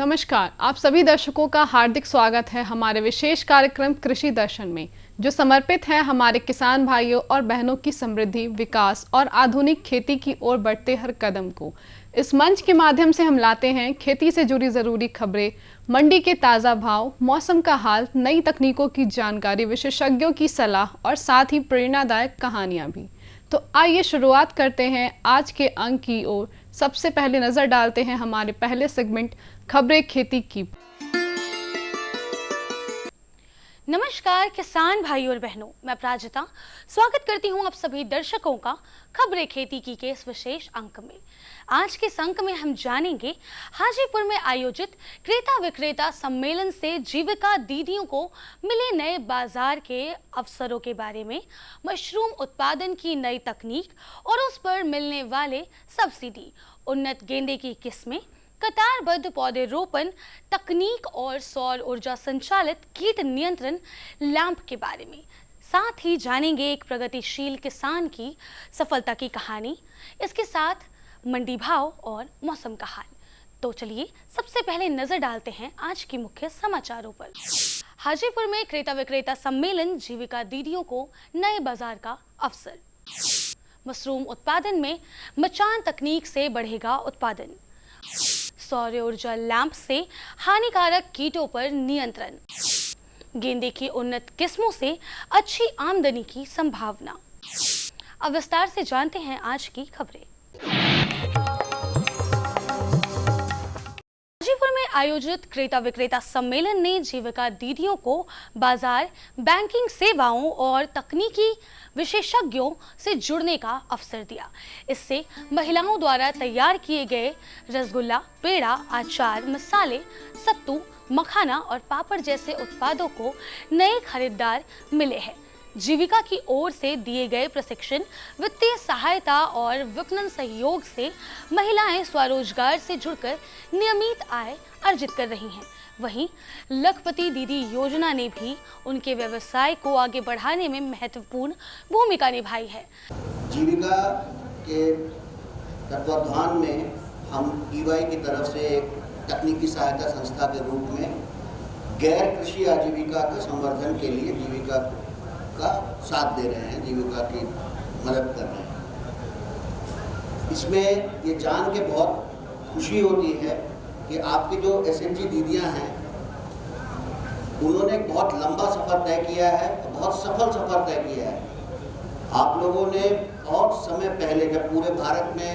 नमस्कार, आप सभी दर्शकों का हार्दिक स्वागत है हमारे विशेष कार्यक्रम कृषि दर्शन में, जो समर्पित है हमारे किसान भाइयों और बहनों की समृद्धि, विकास और आधुनिक खेती की ओर बढ़ते हर कदम को। इस मंच के माध्यम से हम लाते हैं खेती से जुड़ी जरूरी खबरें, मंडी के ताज़ा भाव, मौसम का हाल, नई तकनीकों की जानकारी, विशेषज्ञों की सलाह और साथ ही प्रेरणादायक कहानियां भी। तो आइए शुरुआत करते हैं आज के अंक की ओर। सबसे पहले नजर डालते हैं हमारे पहले सेगमेंट खबरें खेती की। नमस्कार किसान भाई और बहनों, मैं प्राजिता स्वागत करती हूं आप सभी दर्शकों का खबरें खेती की के इस विशेष अंक में। आज के इस अंक में हम जानेंगे हाजीपुर में आयोजित क्रेता विक्रेता सम्मेलन से जीविका दीदियों को मिले नए बाजार के अवसरों के बारे में, मशरूम उत्पादन की नई तकनीक और उस पर मिलने वाले सब्सिडी, उन्नत गेंदे की किस्में, कतारबद्ध पौधे रोपण तकनीक और सौर ऊर्जा संचालित कीट नियंत्रण लैंप के बारे में। साथ ही जानेंगे एक प्रगतिशील किसान की सफलता की कहानी, इसके साथ मंडी भाव और मौसम का हाल। तो चलिए सबसे पहले नजर डालते हैं आज की मुख्य समाचारों पर। हाजीपुर में क्रेता विक्रेता सम्मेलन, जीविका दीदियों को नए बाजार का अवसर। मशरूम उत्पादन में मचान तकनीक से बढ़ेगा उत्पादन। सौर ऊर्जा लैंप से हानिकारक कीटों पर नियंत्रण। गेंदे की उन्नत किस्मों से अच्छी आमदनी की संभावना। अब विस्तार से जानते हैं आज की खबरें। हाजीपुर में आयोजित क्रेता विक्रेता सम्मेलन ने जीविका दीदियों को बाजार, बैंकिंग सेवाओं और तकनीकी विशेषज्ञों से जुड़ने का अवसर दिया। इससे महिलाओं द्वारा तैयार किए गए रसगुल्ला, पेड़ा, अचार, मसाले, सत्तू, मखाना और पापड़ जैसे उत्पादों को नए खरीदार मिले हैं। जीविका की ओर से दिए गए प्रशिक्षण, वित्तीय सहायता और विपणन सहयोग से महिलाएं स्वरोजगार से जुड़कर नियमित आय अर्जित कर रही हैं। वहीं लखपति दीदी योजना ने भी उनके व्यवसाय को आगे बढ़ाने में महत्वपूर्ण भूमिका निभाई है। जीविका के तत्वाधान में हम ईवाई की तरफ से एक तकनीकी सहायता संस्था के रूप में गैर कृषि आजीविका के संवर्धन के लिए जीविका का साथ दे रहे हैं, जीविका की मदद कर रहे हैं। इसमें ये जान के बहुत खुशी होती है कि आपकी जो एसएचजी दीदियां हैं, उन्होंने एक बहुत लंबा सफ़र तय किया है, बहुत सफल सफ़र तय किया है। आप लोगों ने बहुत समय पहले, जब पूरे भारत में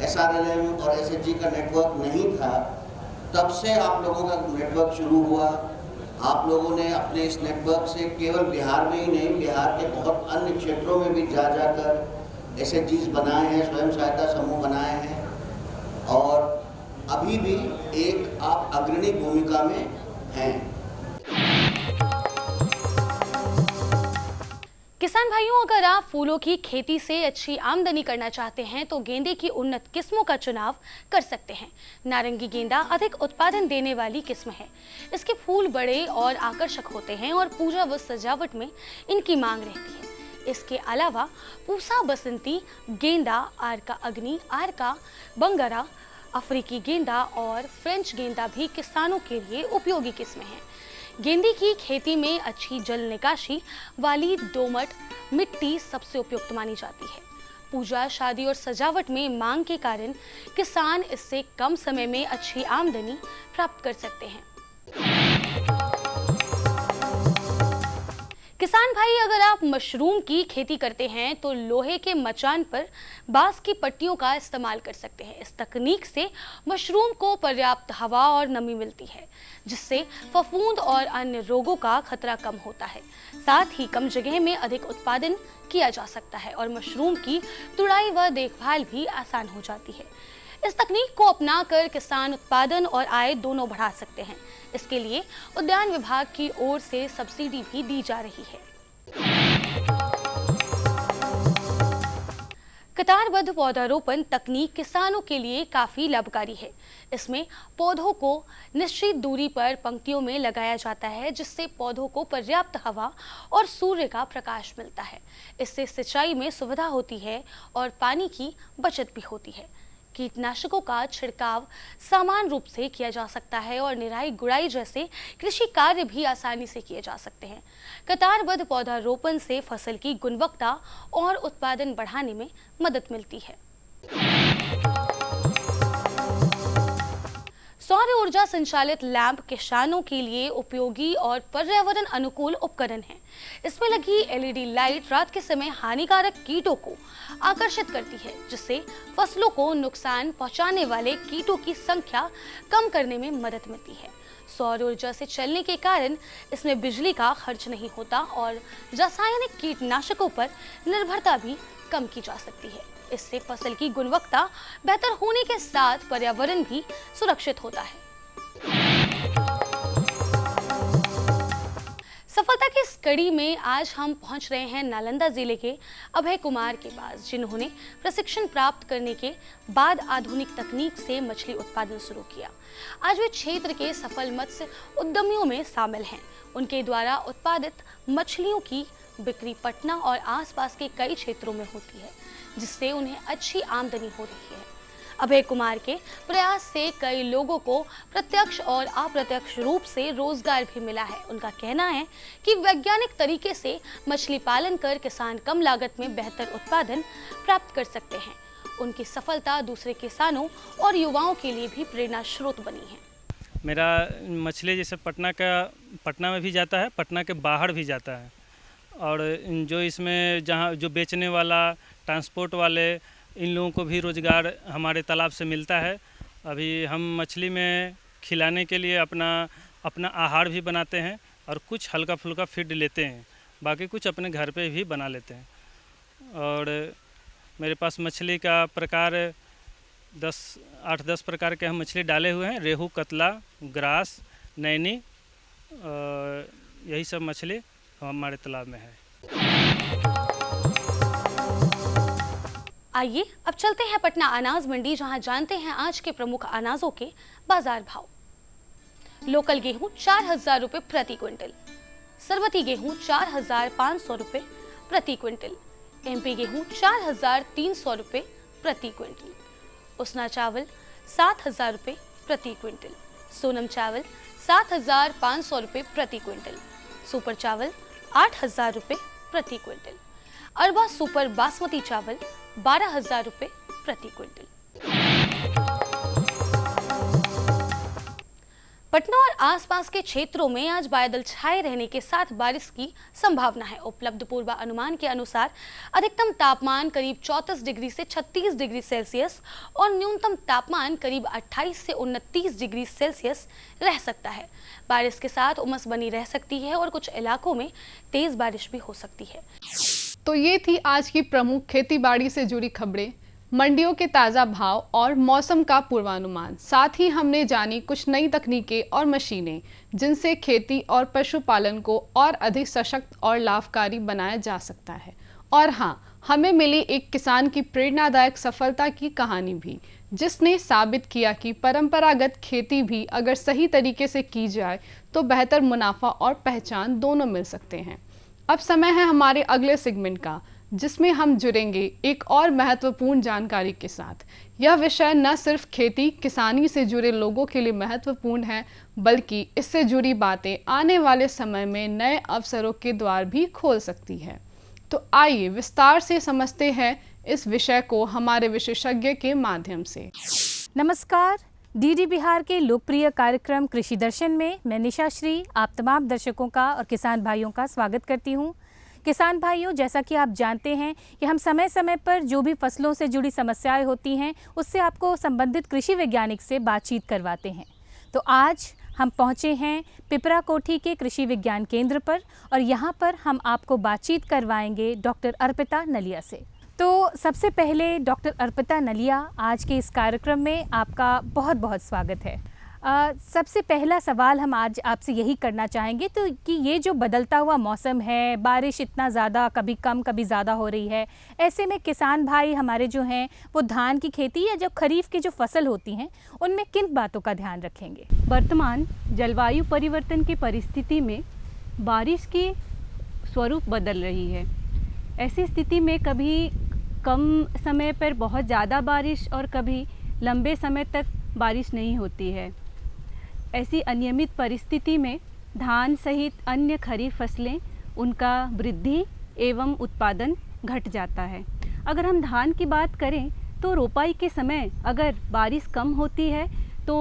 एसआरएलएम और एसएचजी का नेटवर्क नहीं था, तब से आप लोगों का नेटवर्क शुरू हुआ। आप लोगों ने अपने इस नेटवर्क से केवल बिहार में ही नहीं, बिहार के बहुत अन्य क्षेत्रों में भी जा जाकर एसएचजीज बनाए हैं, स्वयं सहायता समूह बनाए हैं और अभी भी एक आप अग्रणी भूमिका में हैं। किसान भाइयों, अगर आप फूलों की खेती से अच्छी आमदनी करना चाहते हैं तो गेंदे की उन्नत किस्मों का चुनाव कर सकते हैं। नारंगी गेंदा अधिक उत्पादन देने वाली किस्म है। इसके फूल बड़े और आकर्षक होते हैं और पूजा व सजावट में इनकी मांग रहती है। इसके अलावा पूसा बसंती गेंदा, आरका अग्नि, आरका बंगरा, अफ्रीकी गेंदा और फ्रेंच गेंदा भी किसानों के लिए उपयोगी किस्में हैं। गेंदे की खेती में अच्छी जल निकासी वाली दोमट मिट्टी सबसे उपयुक्त मानी जाती है। पूजा, शादी और सजावट में मांग के कारण किसान इससे कम समय में अच्छी आमदनी प्राप्त कर सकते हैं। किसान भाई, अगर आप मशरूम की खेती करते हैं तो लोहे के मचान पर बांस की पट्टियों का इस्तेमाल कर सकते हैं। इस तकनीक से मशरूम को पर्याप्त हवा और नमी मिलती है, जिससे फफूंद और अन्य रोगों का खतरा कम होता है। साथ ही कम जगह में अधिक उत्पादन किया जा सकता है और मशरूम की तुड़ाई व देखभाल भी आसान हो जाती है। इस तकनीक को अपनाकर किसान उत्पादन और आय दोनों बढ़ा सकते हैं। इसके लिए उद्यान विभाग की ओर से सब्सिडी भी दी जा रही है। कतारबद्ध पौधारोपण तकनीक किसानों के लिए काफी लाभकारी है। इसमें पौधों को निश्चित दूरी पर पंक्तियों में लगाया जाता है, जिससे पौधों को पर्याप्त हवा और सूर्य का प्रकाश मिलता है। इससे सिंचाई में सुविधा होती है और पानी की बचत भी होती है। कीटनाशकों का छिड़काव समान रूप से किया जा सकता है और निराई गुड़ाई जैसे कृषि कार्य भी आसानी से किए जा सकते हैं। कतारबद्ध पौधारोपण से फसल की गुणवत्ता और उत्पादन बढ़ाने में मदद मिलती है। सौर ऊर्जा संचालित लैंप किसानों के लिए उपयोगी और पर्यावरण अनुकूल उपकरण है। इसमें लगी एलईडी लाइट रात के समय हानिकारक कीटों को आकर्षित करती है, जिससे फसलों को नुकसान पहुंचाने वाले कीटों की संख्या कम करने में मदद मिलती है। सौर ऊर्जा से चलने के कारण इसमें बिजली का खर्च नहीं होता और रासायनिक कीटनाशकों पर निर्भरता भी कम की जा सकती है। इससे फसल की गुणवत्ता बेहतर होने के साथ पर्यावरण भी सुरक्षित होता है। सफलता की इस कड़ी में आज हम पहुंच रहे हैं नालंदा जिले के अभय कुमार के पास, जिन्होंने प्रशिक्षण प्राप्त करने के बाद आधुनिक तकनीक से मछली उत्पादन शुरू किया। आज वे क्षेत्र के सफल मत्स्य उद्यमियों में शामिल हैं। उनके द्वारा उत्पादित मछलियों की बिक्री पटना और आसपास के कई क्षेत्रों में होती है, जिससे उन्हें अच्छी आमदनी हो रही है। अभय कुमार के प्रयास से कई लोगों को प्रत्यक्ष और अप्रत्यक्ष रूप से रोजगार भी मिला है। उनका कहना है कि वैज्ञानिक तरीके से मछली पालन कर किसान कम लागत में बेहतर उत्पादन प्राप्त कर सकते हैं। उनकी सफलता दूसरे किसानों और युवाओं के लिए भी प्रेरणा स्रोत बनी है। मेरा मछली जैसे पटना में भी जाता है, पटना के बाहर भी जाता है, और जो इसमें जहाँ जो बेचने वाला, ट्रांसपोर्ट वाले, इन लोगों को भी रोज़गार हमारे तालाब से मिलता है। अभी हम मछली में खिलाने के लिए अपना आहार भी बनाते हैं और कुछ हल्का फुल्का फीड लेते हैं, बाकी कुछ अपने घर पे भी बना लेते हैं। और मेरे पास मछली का प्रकार 8-10 प्रकार के हम मछली डाले हुए हैं। रेहू, कतला, ग्रास, नैनी, यही सब मछली हमारे तालाब में है। आइए अब चलते हैं पटना अनाज मंडी, जहां जानते हैं आज के प्रमुख अनाजों के बाजार भाव। लोकल गेहूं 4000 रुपये प्रति क्विंटल, सरबती गेहूं 4500 रुपये प्रति क्विंटल, एमपी गेहूं 4300 रुपये प्रति क्विंटल, उसना चावल 7000 रुपये प्रति क्विंटल, सोनम चावल 7500 रुपये प्रति क्विंटल, सुपर चावल 8000 रुपये प्रति क्विंटल, अरबा सुपर बासमती चावल 12000 रुपये प्रति क्विंटल। पटना और आसपास के क्षेत्रों में आज बादल छाए रहने के साथ बारिश की संभावना है। उपलब्ध पूर्वानुमान के अनुसार अधिकतम तापमान करीब 34 डिग्री से 36 डिग्री सेल्सियस और न्यूनतम तापमान करीब 28 से 29 डिग्री सेल्सियस रह सकता है। बारिश के साथ उमस बनी रह सकती है और कुछ इलाकों में तेज बारिश भी हो सकती है। तो ये थी आज की प्रमुख खेतीबाड़ी से जुड़ी खबरें, मंडियों के ताज़ा भाव और मौसम का पूर्वानुमान। साथ ही हमने जानी कुछ नई तकनीकें और मशीनें जिनसे खेती और पशुपालन को और अधिक सशक्त और लाभकारी बनाया जा सकता है। और हाँ, हमें मिली एक किसान की प्रेरणादायक सफलता की कहानी भी, जिसने साबित किया कि परंपरागत खेती भी अगर सही तरीके से की जाए तो बेहतर मुनाफा और पहचान दोनों मिल सकते हैं। अब समय है हमारे अगले सेगमेंट का, जिसमें हम जुड़ेंगे एक और महत्वपूर्ण जानकारी के साथ। यह विषय न सिर्फ खेती किसानी से जुड़े लोगों के लिए महत्वपूर्ण है, बल्कि इससे जुड़ी बातें आने वाले समय में नए अवसरों के द्वार भी खोल सकती है। तो आइए विस्तार से समझते हैं इस विषय को हमारे विशेषज्ञ के माध्यम से। नमस्कार, डीडी बिहार के लोकप्रिय कार्यक्रम कृषि दर्शन में मैं निशा श्री आप तमाम दर्शकों का और किसान भाइयों का स्वागत करती हूं। किसान भाइयों, जैसा कि आप जानते हैं कि हम समय समय पर जो भी फसलों से जुड़ी समस्याएं होती हैं उससे आपको संबंधित कृषि वैज्ञानिक से बातचीत करवाते हैं। तो आज हम पहुंचे हैं पिपरा कोठी के कृषि विज्ञान केंद्र पर और यहां पर हम आपको बातचीत करवाएंगे डॉक्टर अर्पिता नलिया से। तो सबसे पहले डॉक्टर अर्पिता नलिया, आज के इस कार्यक्रम में आपका बहुत बहुत स्वागत है। सबसे पहला सवाल हम आज आपसे यही करना चाहेंगे तो कि ये जो बदलता हुआ मौसम है, बारिश इतना ज़्यादा कभी कम कभी ज़्यादा हो रही है, ऐसे में किसान भाई हमारे जो हैं वो धान की खेती या जो खरीफ की जो फसल होती हैं उनमें किन बातों का ध्यान रखेंगे? वर्तमान जलवायु परिवर्तन की परिस्थिति में बारिश की स्वरूप बदल रही है। ऐसी स्थिति में कभी कम समय पर बहुत ज़्यादा बारिश और कभी लंबे समय तक बारिश नहीं होती है। ऐसी अनियमित परिस्थिति में धान सहित अन्य खरीफ फसलें उनका वृद्धि एवं उत्पादन घट जाता है। अगर हम धान की बात करें तो रोपाई के समय अगर बारिश कम होती है तो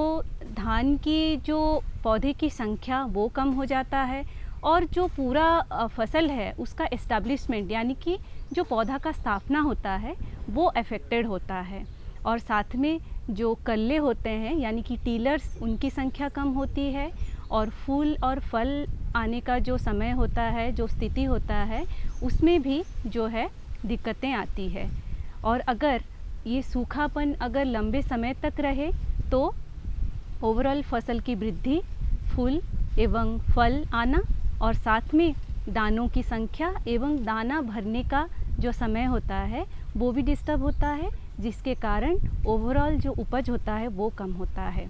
धान की जो पौधे की संख्या वो कम हो जाता है और जो पूरा फसल है उसका एस्टैब्लिशमेंट यानी कि जो पौधा का स्थापना होता है वो अफेक्टेड होता है। और साथ में जो कल्ले होते हैं यानी कि टीलर्स, उनकी संख्या कम होती है और फूल और फल आने का जो समय होता है, जो स्थिति होता है, उसमें भी जो है दिक्कतें आती है। और अगर ये सूखापन अगर लंबे समय तक रहे तो ओवरऑल फसल की वृद्धि, फूल एवं फल आना और साथ में दानों की संख्या एवं दाना भरने का जो समय होता है वो भी डिस्टर्ब होता है, जिसके कारण ओवरऑल जो उपज होता है वो कम होता है।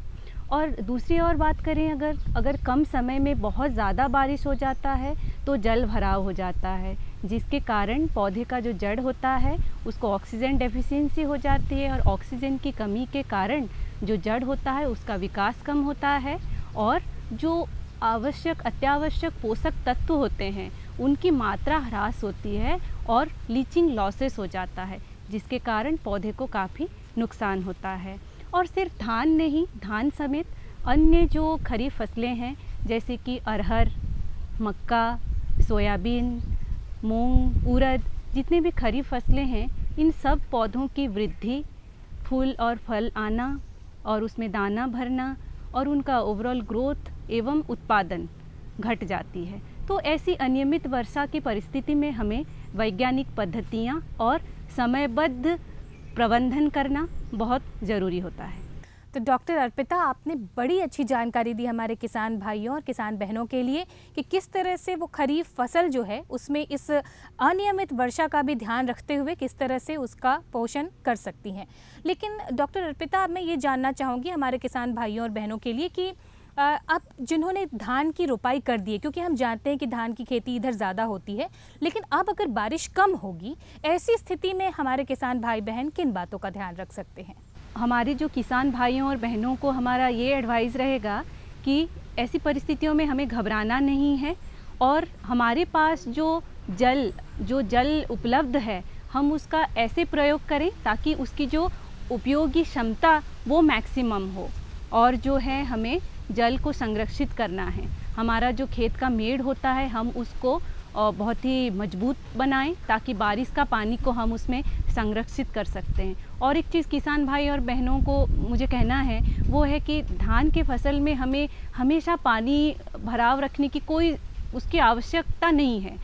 और दूसरी और बात करें अगर कम समय में बहुत ज़्यादा बारिश हो जाता है तो जल भराव हो जाता है, जिसके कारण पौधे का जो जड़ होता है उसको ऑक्सीजन डेफिशिएंसी हो जाती है और ऑक्सीजन की कमी के कारण जो जड़ होता है उसका विकास कम होता है और जो अत्यावश्यक पोषक तत्व होते हैं उनकी मात्रा ह्रास होती है और लीचिंग लॉसेस हो जाता है, जिसके कारण पौधे को काफ़ी नुकसान होता है। और सिर्फ धान नहीं, धान समेत अन्य जो खरीफ फसलें हैं जैसे कि अरहर, मक्का, सोयाबीन, मूंग, उड़द, जितने भी खरीफ फसलें हैं इन सब पौधों की वृद्धि, फूल और फल आना और उसमें दाना भरना और उनका ओवरऑल ग्रोथ एवं उत्पादन घट जाती है। तो ऐसी अनियमित वर्षा की परिस्थिति में हमें वैज्ञानिक पद्धतियाँ और समयबद्ध प्रबंधन करना बहुत ज़रूरी होता है। तो डॉक्टर अर्पिता, आपने बड़ी अच्छी जानकारी दी हमारे किसान भाइयों और किसान बहनों के लिए कि किस तरह से वो खरीफ फसल जो है उसमें इस अनियमित वर्षा का भी ध्यान रखते हुए किस तरह से उसका पोषण कर सकती हैं। लेकिन डॉक्टर अर्पिता, अब मैं ये जानना चाहूँगी हमारे किसान भाइयों और बहनों के लिए कि अब जिन्होंने धान की रोपाई कर दी है, क्योंकि हम जानते हैं कि धान की खेती इधर ज़्यादा होती है, लेकिन अब अगर बारिश कम होगी, ऐसी स्थिति में हमारे किसान भाई बहन किन बातों का ध्यान रख सकते हैं? हमारे जो किसान भाइयों और बहनों को हमारा ये एडवाइस रहेगा कि ऐसी परिस्थितियों में हमें घबराना नहीं है और हमारे पास जो जल उपलब्ध है हम उसका ऐसे प्रयोग करें ताकि उसकी जो उपयोगी क्षमता वो मैक्सिमम हो। और जो है हमें जल को संरक्षित करना है। हमारा जो खेत का मेड़ होता है हम उसको बहुत ही मजबूत बनाएं ताकि बारिश का पानी को हम उसमें संरक्षित कर सकते हैं। और एक चीज़ किसान भाई और बहनों को मुझे कहना है वो है कि धान के फसल में हमें हमेशा पानी भराव रखने की कोई उसकी आवश्यकता नहीं है।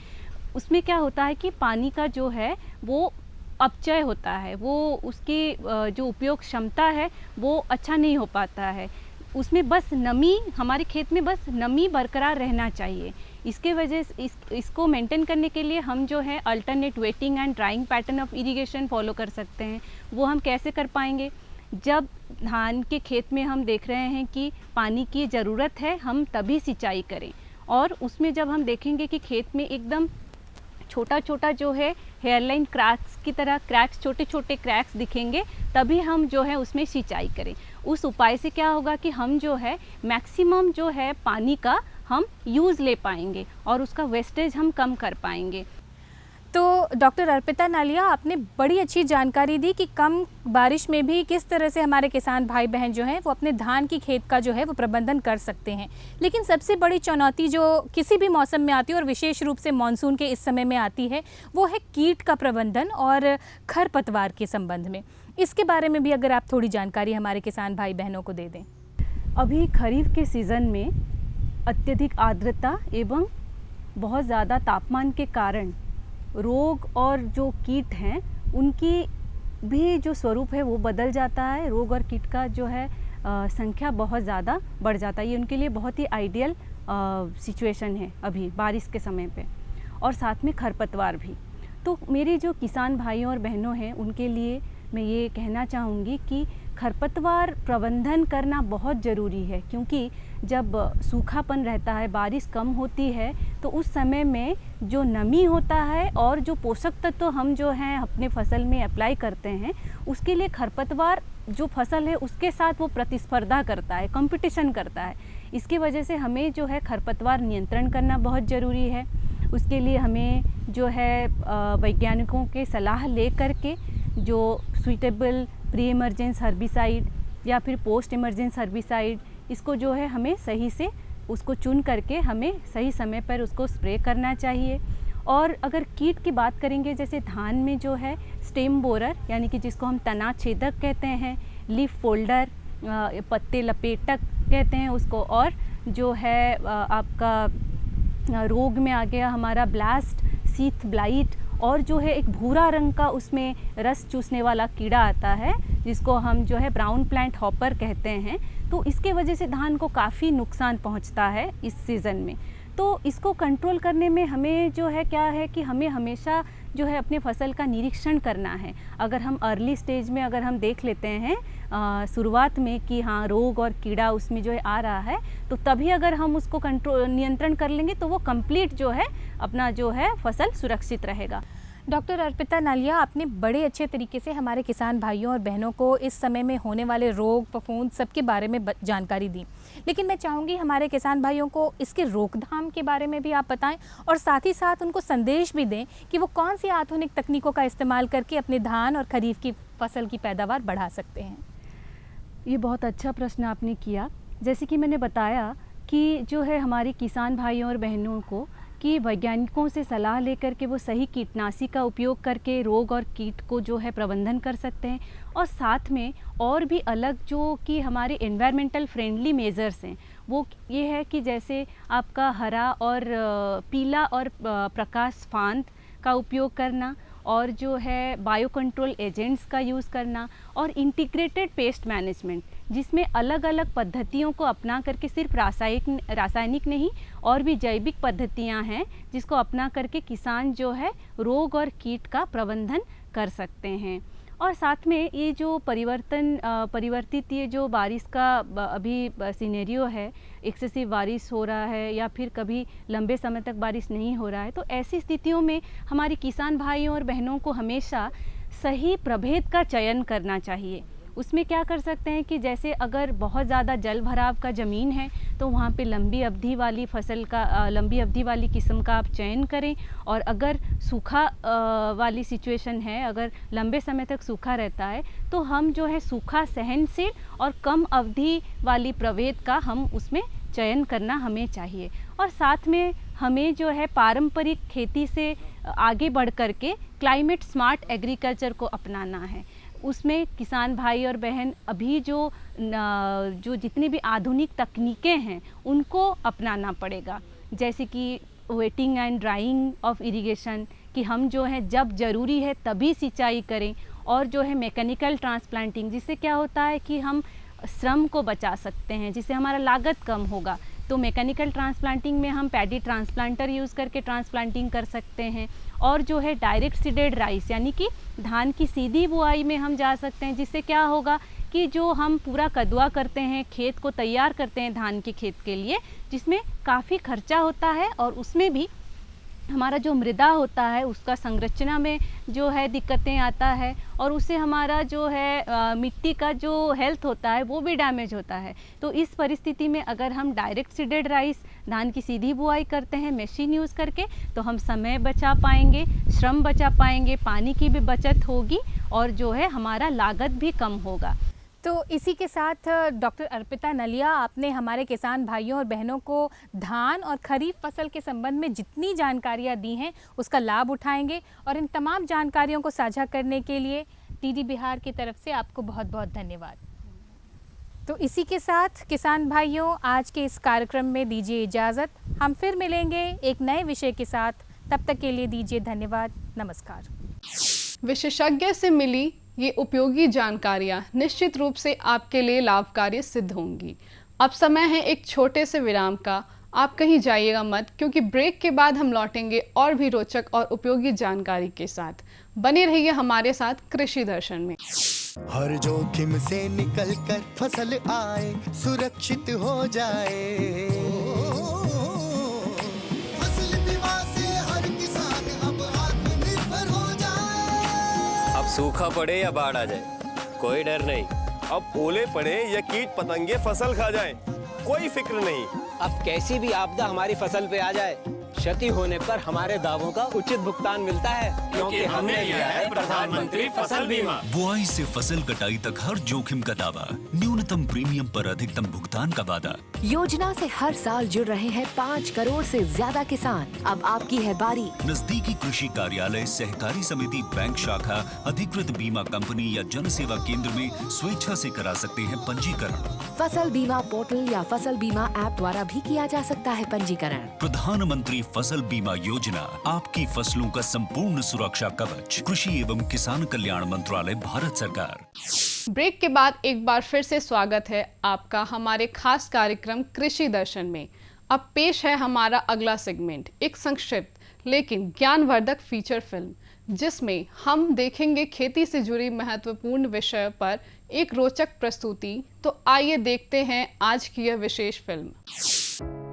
उसमें क्या होता है कि पानी का जो है वो अपचय होता है, वो उसकी जो उपयोग क्षमता है वो अच्छा नहीं हो पाता है। उसमें बस नमी, हमारे खेत में बस नमी बरकरार रहना चाहिए। इसके वजह से इसको मेंटेन करने के लिए हम जो है alternate waiting and drawing pattern of irrigation follow कर सकते हैं। वो हम कैसे कर पाएंगे? जब धान के खेत में हम देख रहे हैं कि पानी की ज़रूरत है हम तभी सिंचाई करें। और उसमें जब हम देखेंगे कि खेत में एकदम छोटा छोटा जो है हेयरलाइन क्रैक्स की तरह छोटे छोटे क्रैक्स दिखेंगे तभी हम जो है उसमें सिंचाई करें। उस उपाय से क्या होगा कि हम जो है मैक्सिमम जो है पानी का हम यूज़ ले पाएंगे और उसका वेस्टेज हम कम कर पाएंगे। तो डॉक्टर अर्पिता नालिया, आपने बड़ी अच्छी जानकारी दी कि कम बारिश में भी किस तरह से हमारे किसान भाई बहन जो हैं वो अपने धान की खेत का जो है वो प्रबंधन कर सकते हैं। लेकिन सबसे बड़ी चुनौती जो किसी भी मौसम में आती है और विशेष रूप से मानसून के इस समय में आती है वो है कीट का प्रबंधन और खरपतवार के संबंध में। इसके बारे में भी अगर आप थोड़ी जानकारी हमारे किसान भाई बहनों को दे दें। अभी खरीफ के सीज़न में अत्यधिक आर्द्रता एवं बहुत ज़्यादा तापमान के कारण रोग और जो कीट हैं उनकी भी जो स्वरूप है वो बदल जाता है। रोग और कीट का जो है संख्या बहुत ज़्यादा बढ़ जाता है। ये उनके लिए बहुत ही आइडियल सिचुएशन है अभी बारिश के समय पे। और साथ में खरपतवार भी। तो मेरे जो किसान भाइयों और बहनों हैं उनके लिए मैं ये कहना चाहूँगी कि खरपतवार प्रबंधन करना बहुत ज़रूरी है, क्योंकि जब सूखापन रहता है, बारिश कम होती है, तो उस समय में जो नमी होता है और जो पोषक तत्व हम जो हैं अपने फसल में अप्लाई करते हैं उसके लिए खरपतवार जो फसल है उसके साथ वो प्रतिस्पर्धा करता है, कंपटीशन करता है। इसकी वजह से हमें जो है खरपतवार नियंत्रण करना बहुत ज़रूरी है। उसके लिए हमें जो है वैज्ञानिकों के सलाह ले करके जो सुइटेबल प्री इमरजेंस हर्बिसाइड या फिर पोस्ट इमरजेंस हर्बिसाइड, इसको जो है हमें सही से उसको चुन करके हमें सही समय पर उसको स्प्रे करना चाहिए। और अगर कीट की बात करेंगे, जैसे धान में जो है स्टेम बोरर यानी कि जिसको हम तना छेदक कहते हैं, लीफ फोल्डर, पत्ते लपेटक कहते हैं उसको, और जो है आपका रोग में आ गया हमारा ब्लास्ट, सीथ ब्लाइट, और जो है एक भूरा रंग का उसमें रस चूसने वाला कीड़ा आता है जिसको हम जो है ब्राउन प्लांट हॉपर कहते हैं। तो इसके वजह से धान को काफ़ी नुकसान पहुंचता है इस सीज़न में। तो इसको कंट्रोल करने में हमें जो है क्या है कि हमें हमेशा जो है अपने फसल का निरीक्षण करना है। अगर हम अर्ली स्टेज में अगर हम देख लेते हैं शुरुआत में कि हाँ रोग और कीड़ा उसमें जो है आ रहा है, तो तभी अगर हम उसको नियंत्रण कर लेंगे तो वो कंप्लीट जो है अपना जो है फसल सुरक्षित रहेगा। डॉक्टर अर्पिता नालिया, आपने बड़े अच्छे तरीके से हमारे किसान भाइयों और बहनों को इस समय में होने वाले रोग, फफूंद सबके बारे में जानकारी दी। लेकिन मैं चाहूँगी हमारे किसान भाइयों को इसके रोकथाम के बारे में भी आप बताएं और साथ ही साथ उनको संदेश भी दें कि वो कौन सी आधुनिक तकनीकों का इस्तेमाल करके अपने धान और खरीफ की फसल की पैदावार बढ़ा सकते हैं। ये बहुत अच्छा प्रश्न आपने किया। जैसे कि मैंने बताया कि जो है हमारे किसान भाइयों और बहनों को कि वैज्ञानिकों से सलाह लेकर के वो सही कीटनाशी का उपयोग करके रोग और कीट को जो है प्रबंधन कर सकते हैं। और साथ में और भी अलग जो कि हमारे एनवायरमेंटल फ्रेंडली मेजर्स हैं, वो ये है कि जैसे आपका हरा और पीला और प्रकाश फांद का उपयोग करना, और जो है बायो कंट्रोल एजेंट्स का यूज़ करना, और इंटीग्रेटेड पेस्ट मैनेजमेंट, जिसमें अलग अलग पद्धतियों को अपना करके सिर्फ रासायनिक नहीं और भी जैविक पद्धतियां हैं जिसको अपना करके किसान जो है रोग और कीट का प्रबंधन कर सकते हैं। और साथ में ये जो परिवर्तित ये जो बारिश का अभी सिनेरियो है, एक्सेसिव बारिश हो रहा है या फिर कभी लंबे समय तक बारिश नहीं हो रहा है, तो ऐसी स्थितियों में हमारे किसान भाइयों और बहनों को हमेशा सही प्रभेद का चयन करना चाहिए। उसमें क्या कर सकते हैं कि जैसे अगर बहुत ज़्यादा जल भराव का ज़मीन है तो वहाँ पे लंबी अवधि वाली फसल का लंबी अवधि वाली किस्म का आप चयन करें। और अगर सूखा वाली सिचुएशन है, अगर लंबे समय तक सूखा रहता है, तो हम जो है सूखा सहनशील और कम अवधि वाली प्रभेद का हम उसमें चयन करना हमें चाहिए। और साथ में हमें जो है पारंपरिक खेती से आगे बढ़ कर के क्लाइमेट स्मार्ट एग्रीकल्चर को अपनाना है। उसमें किसान भाई और बहन अभी जो जितनी भी आधुनिक तकनीकें हैं उनको अपनाना पड़ेगा, जैसे कि waiting and drying of irrigation, कि हम जो है जब ज़रूरी है तभी सिंचाई करें, और जो है मैकेनिकल ट्रांसप्लांटिंग, जिससे क्या होता है कि हम श्रम को बचा सकते हैं, जिससे हमारा लागत कम होगा। तो मैकेनिकल ट्रांसप्लांटिंग में हम पैडी ट्रांसप्लांटर यूज़ करके ट्रांसप्लांटिंग कर सकते हैं। और जो है डायरेक्ट सीडेड राइस यानी कि धान की सीधी बुआई में हम जा सकते हैं, जिससे क्या होगा कि जो हम पूरा कदवा करते हैं, खेत को तैयार करते हैं धान के खेत के लिए, जिसमें काफ़ी खर्चा होता है और उसमें भी हमारा जो मृदा होता है उसका संरचना में जो है दिक्कतें आता है, और उससे हमारा जो है मिट्टी का जो हेल्थ होता है वो भी डैमेज होता है। तो इस परिस्थिति में अगर हम डायरेक्ट सीडेड राइस धान की सीधी बुआई करते हैं मशीन यूज़ करके, तो हम समय बचा पाएंगे, श्रम बचा पाएंगे, पानी की भी बचत होगी, और जो है हमारा लागत भी कम होगा। तो इसी के साथ डॉक्टर अर्पिता नालिया, आपने हमारे किसान भाइयों और बहनों को धान और खरीफ फसल के संबंध में जितनी जानकारियाँ दी हैं उसका लाभ उठाएंगे, और इन तमाम जानकारियों को साझा करने के लिए डीडी बिहार की तरफ से आपको बहुत बहुत धन्यवाद। तो इसी के साथ किसान भाइयों, आज के इस कार्यक्रम में दीजिए इजाज़त। हम फिर मिलेंगे एक नए विषय के साथ, तब तक के लिए दीजिए धन्यवाद। नमस्कार। विशेषज्ञ से मिली ये उपयोगी जानकारियाँ निश्चित रूप से आपके लिए लाभकारी सिद्ध होंगी। अब समय है एक छोटे से विराम का। आप कहीं जाइएगा मत, क्योंकि ब्रेक के बाद हम लौटेंगे और भी रोचक और उपयोगी जानकारी के साथ। बने रहिए हमारे साथ कृषि दर्शन में। हर जोखिम से निकल कर फसल आए, सुरक्षित हो जाए, फसल बीमा से हर किसान अब आत्मनिर्भर हो जाए। अब सूखा पड़े या बाढ़ आ जाए, कोई डर नहीं, अब ओले पड़े या कीट पतंगे फसल खा जाएं, कोई फिक्र नहीं। अब कैसी भी आपदा हमारी फसल पे आ जाए, क्षति होने पर हमारे दावों का उचित भुगतान मिलता है, क्योंकि हमने लिया है प्रधानमंत्री फसल बीमा। बुआई से फसल कटाई तक हर जोखिम का दावा, न्यूनतम प्रीमियम पर अधिकतम भुगतान का वादा। योजना से हर साल जुड़ रहे हैं 5 करोड़ से ज्यादा किसान। अब आपकी है बारी। नजदीकी कृषि कार्यालय, सहकारी समिति, बैंक शाखा, अधिकृत बीमा कंपनी या जन सेवा केंद्र में स्वेच्छा से करा सकते हैं पंजीकरण। फसल बीमा पोर्टल या फसल बीमा ऐप द्वारा भी किया जा सकता है पंजीकरण। प्रधानमंत्री फसल बीमा योजना, आपकी फसलों का संपूर्ण सुरक्षा कवच। कृषि एवं किसान कल्याण मंत्रालय, भारत सरकार। ब्रेक के बाद एक बार फिर से स्वागत है आपका हमारे खास कार्यक्रम कृषि दर्शन में। अब पेश है हमारा अगला सेगमेंट, एक संक्षिप्त लेकिन ज्ञानवर्धक फीचर फिल्म, जिसमें हम देखेंगे खेती से जुड़ी महत्वपूर्ण विषय पर एक रोचक प्रस्तुति। तो आइए देखते हैं आज की यह विशेष फिल्म।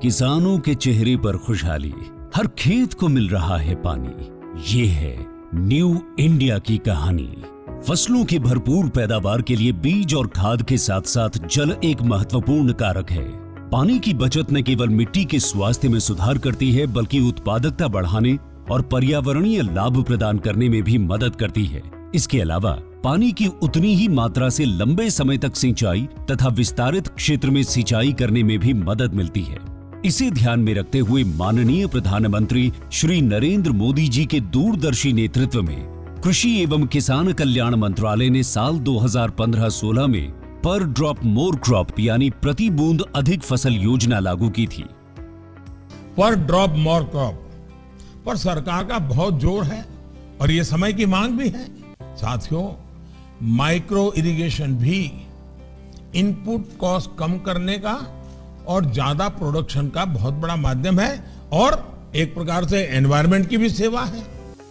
किसानों के चेहरे पर खुशहाली, हर खेत को मिल रहा है पानी, ये है न्यू इंडिया की कहानी। फसलों की भरपूर पैदावार के लिए बीज और खाद के साथ साथ जल एक महत्वपूर्ण कारक है। पानी की बचत न केवल मिट्टी के स्वास्थ्य में सुधार करती है, बल्कि उत्पादकता बढ़ाने और पर्यावरणीय लाभ प्रदान करने में भी मदद करती है। इसके अलावा पानी की उतनी ही मात्रा से लंबे समय तक सिंचाई तथा विस्तारित क्षेत्र में सिंचाई करने में भी मदद मिलती है। इसे ध्यान में रखते हुए माननीय प्रधानमंत्री श्री नरेंद्र मोदी जी के दूरदर्शी नेतृत्व में कृषि एवं किसान कल्याण मंत्रालय ने साल 2015-16 में पर ड्रॉप मोर क्रॉप यानी प्रति बूंद अधिक फसल योजना लागू की थी। पर ड्रॉप मोर क्रॉप पर सरकार का बहुत जोर है और ये समय की मांग भी है। साथियों, माइक्रो इरिगेशन भी इनपुट कॉस्ट कम करने का और ज्यादा प्रोडक्शन का बहुत बड़ा माध्यम है और एक प्रकार से एनवायरनमेंट की भी सेवा है।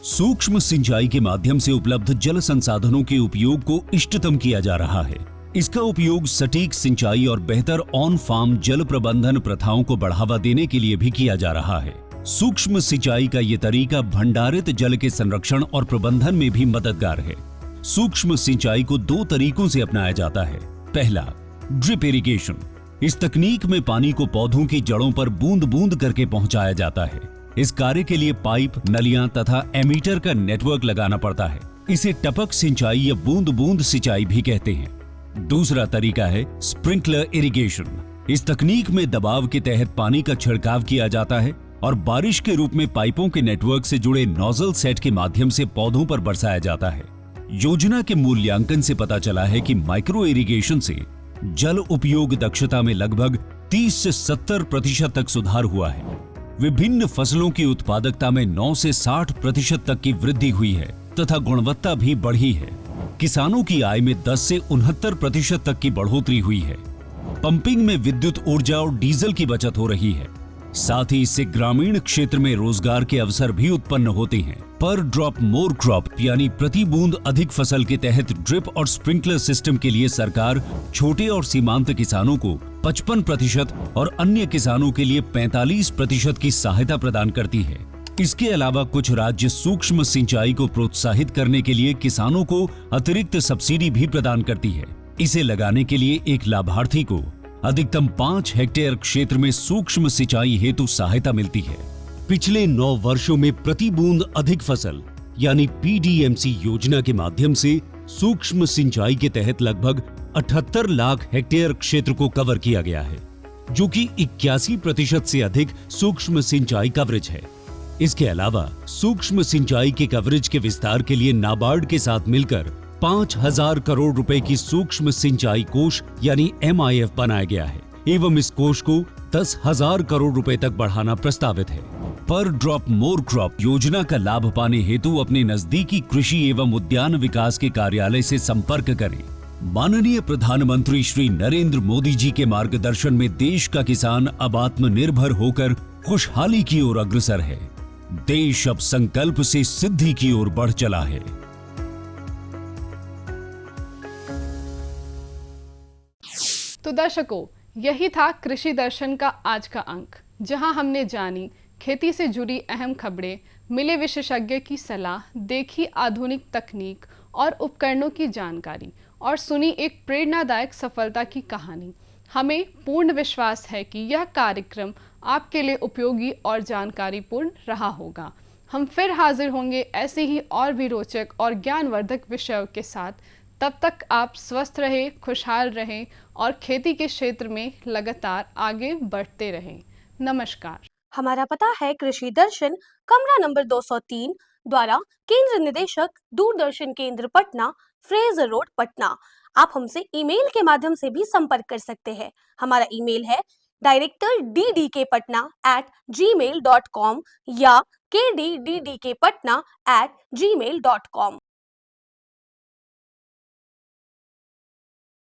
सूक्ष्म सिंचाई के माध्यम से उपलब्ध जल संसाधनों के उपयोग को इष्टतम किया जा रहा है। इसका उपयोग सटीक सिंचाई और बेहतर ऑन फार्म जल प्रबंधन प्रथाओं को बढ़ावा देने के लिए भी किया जा रहा है। सूक्ष्म सिंचाई का ये तरीका भंडारित जल के संरक्षण और प्रबंधन में भी मददगार है। सूक्ष्म सिंचाई को 2 तरीकों से अपनाया जाता है। पहला, ड्रिप इरिगेशन। इस तकनीक में पानी को पौधों की जड़ों पर बूंद बूंद करके पहुंचाया जाता है। इस कार्य के लिए पाइप, नलियां तथा एमीटर का नेटवर्क लगाना पड़ता है। इसे टपक सिंचाई या बूंद बूंद सिंचाई भी कहते हैं। दूसरा तरीका है स्प्रिंकलर इरिगेशन। इस तकनीक में दबाव के तहत पानी का छिड़काव किया जाता है और बारिश के रूप में पाइपों के नेटवर्क से जुड़े नोजल सेट के माध्यम से पौधों पर बरसाया जाता है। योजना के मूल्यांकन से पता चला है कि माइक्रो इरिगेशन से जल उपयोग दक्षता में लगभग 30 से 70% तक सुधार हुआ है। विभिन्न फसलों की उत्पादकता में 9 से 60% तक की वृद्धि हुई है तथा गुणवत्ता भी बढ़ी है। किसानों की आय में 10 से 69% तक की बढ़ोतरी हुई है। पंपिंग में विद्युत ऊर्जा और डीजल की बचत हो रही है। साथ ही इससे ग्रामीण क्षेत्र में रोजगार के अवसर भी उत्पन्न होते हैं। पर ड्रॉप मोर क्रॉप यानी प्रति बूंद अधिक फसल के तहत ड्रिप और स्प्रिंकलर सिस्टम के लिए सरकार छोटे और सीमांत किसानों को 55% और अन्य किसानों के लिए 45% की सहायता प्रदान करती है। इसके अलावा कुछ राज्य सूक्ष्म सिंचाई को प्रोत्साहित करने के लिए किसानों को अतिरिक्त सब्सिडी भी प्रदान करती है। इसे लगाने के लिए एक लाभार्थी को अधिकतम 5 हेक्टेयर क्षेत्र में सूक्ष्म सिंचाई हेतु सहायता मिलती है। पिछले 9 वर्षों में प्रति बूंद अधिक फसल यानी PDMC योजना के माध्यम से सूक्ष्म सिंचाई के तहत लगभग 78 लाख हेक्टेयर क्षेत्र को कवर किया गया है, जो कि 81% से अधिक सूक्ष्म सिंचाई कवरेज है। इसके अलावा सूक्ष्म सिंचाई के कवरेज के विस्तार के लिए नाबार्ड के साथ मिलकर 5000 करोड़ रुपए की सूक्ष्म सिंचाई कोष यानी MIF बनाया गया है एवं इस कोष को 10,000 करोड़ रुपए तक बढ़ाना प्रस्तावित है। पर ड्रॉप मोर क्रॉप योजना का लाभ पाने हेतु अपने नजदीकी कृषि एवं उद्यान विकास के कार्यालय से संपर्क करें। माननीय प्रधानमंत्री श्री नरेंद्र मोदी जी के मार्गदर्शन में देश का किसान अब आत्मनिर्भर होकर खुशहाली की ओर अग्रसर है। देश अब संकल्प से सिद्धि की ओर बढ़ चला है। तो दर्शकों, यही था कृषि दर्शन का आज का अंक, जहां हमने जानी खेती से जुड़ी अहम खबरें, मिले विशेषज्ञ की सलाह, देखी आधुनिक तकनीक और उपकरणों की जानकारी और सुनी एक प्रेरणादायक सफलता की कहानी। हमें पूर्ण विश्वास है कि यह कार्यक्रम आपके लिए उपयोगी और जानकारीपूर्ण रहा होगा। हम फिर हाजिर होंगे ऐसे ही और भी रोचक और ज्ञानवर्धक विषयों के साथ। तब तक आप स्वस्थ रहें, खुशहाल रहें और खेती के क्षेत्र में लगातार आगे बढ़ते रहें। नमस्कार। हमारा पता है कृषि दर्शन, कमरा नंबर 203 द्वारा केंद्र निदेशक दूरदर्शन केंद्र पटना, फ्रेजर रोड, पटना। आप हमसे ईमेल के माध्यम से भी संपर्क कर सकते हैं। हमारा ईमेल है directorddkpatna@gmail.com या kddkpatna@gmail.com।